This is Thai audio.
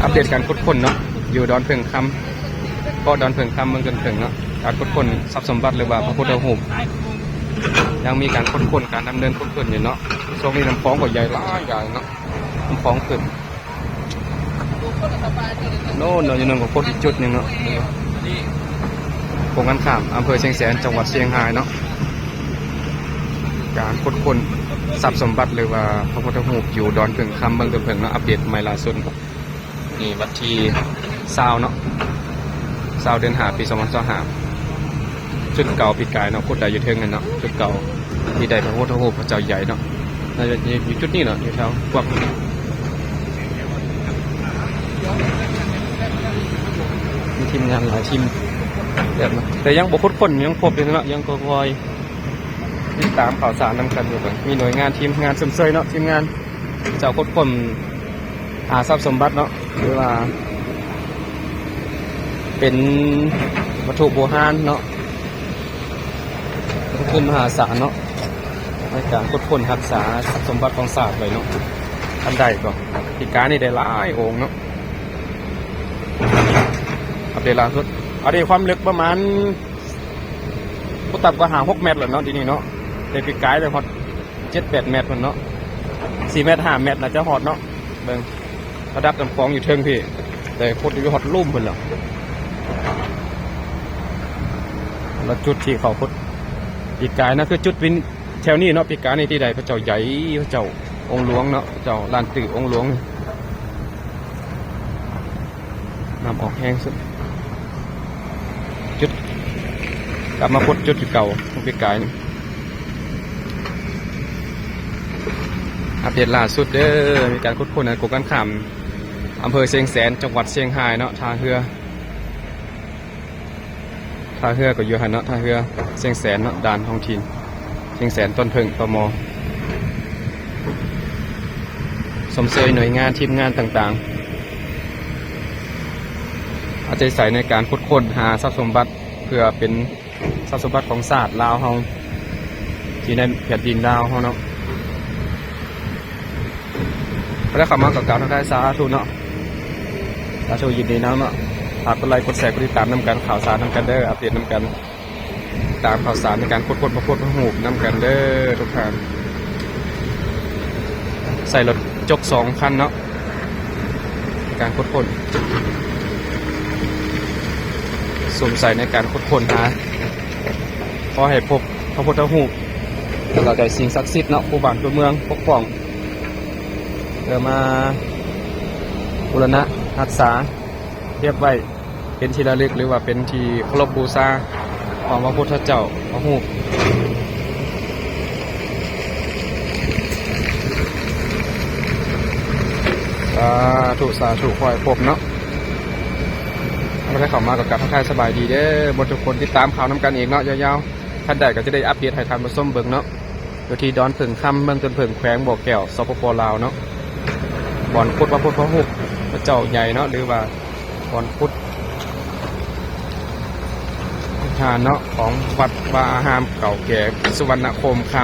อัปเดตการค้นคนเนาะอยู่ดอนเพิงคำก็ดอนเพิงคำเมืองดอนเพิงเนาะการค้นคนทรัพย์สมบัติหรือว่าพระพุทธรูปยังมีการค้นคนการดำเนินค้นคนอยู่เนาะช่วงนี้น้ำฟ้องก็ใหญ่หลายอย่างเนาะน้ำฟ้องขึ้นโน่นเราอยู่นั่นก็โคตรจุดนึงเนาะโครงการข้ามอำเภอเชียงแสนจังหวัดเชียงรายเนาะการค้นคนทรัพย์สมบัติหรือว่าพระพุทธรูปอยู่ดอนเพิงคำเมืองดอนเพิงเนาะอัปเดตใหม่ล่าสุดนี่วันที่20เนาะ20เดือน5 ปี 2025จุดเก่าปีกายเนาะพุทธใดอยู่เทิงกันเนาะจุดเก่าที่ใดพระพุทธรูปพระเจ้าใหญ่เนาะน่าจะอยู่จุดนี้เนาะอยู่แถวพวกมีทีมงานหลายทีมแบบนะแต่ยังบุคคลคนยังพบอยู่เนาะยังคอยติดตามข่าวสารนำกันอยู่มีหน่วยงานทีมงานสมเสยเนาะทีมงานเจ้าคนหาทรัพย์สมบัติเนาะหรือว่าเป็นวัตถุโบราณเนาะขึ้นมหาศาลเนาะในการค้นรักษาทรัพย์สมบัติของศาสตร์ไว้เนาะอันใดก็ปีการนี่ได้หลายองค์เนาะอัปเดตล่าสุดอัปเดตความลึกประมาณก็ต่ำกว่า6 เมตรแล้วเนาะทีนี้เนาะแต่ปีกายแต่ฮอด7-8 เมตรมันเนาะ4 เมตร 5 เมตรน่าจะฮอดเนาะเบิ่งระดับน้ำฟองอยู่เทิงพี่แต่โคตรอยู่ฮอดลุ่มเพิ่นแล้วแล้วจุดที่เขาพุทธปีกายนะคือจุดวินแถวนี้เนาะปีกายในที่ใดพระเจ้าใหญ่พระเจ้าองค์หลวงเนาะเจ้าลานตื่อองค์หลวงน้ำออกแห้งสุดจุดกลับมาพุทธจุดเก่าของปีกายนี่อัปเดตล่าสุดเด้อมีการค้นในโครงการข้ามอำเภอเชียงแสนจังหวัดเชียงรายเนาะทางเรือก็อยู่หันเนาะท่าเรือเชียงแสนเนาะด่านท้องถิ่นเชียงแสนต้นเพิงตม.สมเสยหน่วยงานทีมงานต่างๆอาจจะใส่ในการค้นหาทรัพย์สมบัติเพื่อเป็นทรัพย์สมบัติของศาสตร์ลาวเฮาที่ในแผ่นดินลาวเฮาเนาะแล้วเข้ามากับการได้สาธุเนาะสาธุยินดีนะเนาะฝากกดไลค์กดแชร์กดติดตามนำกันข่าวสารนำกันเด้ออัปเดตนำกันตามข่าวสารในการค้นพระพุทธรูปนำกันเด้อทุกท่านใส่รถจก2 คันเนาะการค้นสวมใส่ในการค้นหาขอให้พบพระพุทธรูปแล้วก็ได้สิ่งศักดิ์สิทธิ์เนาะผู้บ้านผู้เมืองปกป้องเดี๋ยวมาบูรณะรักษาเรียบไว้เป็นที่ระลึกหรือว่าเป็นที่เคารพบูชาของพระพุทธเจ้าพระรูปสาธุคอยพบเนาะไม่ได้เข้ามากับทักทายสบายดีเด้อบนทุกคนติดตามข่าวน้ำกันเองเนาะยาวๆท่านใดก็จะได้อัปเดตให้ทันมาส้มเบิ่งเนาะอยู่ที่ดอนเพิงคำเมืองดอนเพิงแขวงบ่อแก้วสปป.ลาวเนาะบ่อนพุทธพระพุทธพระรูปพระเจ้าใหญ่เนาะหรือว่าบ่อนพุทธทานเนาะของวัดวาอารามเก่าแก่สุวรรณโคมค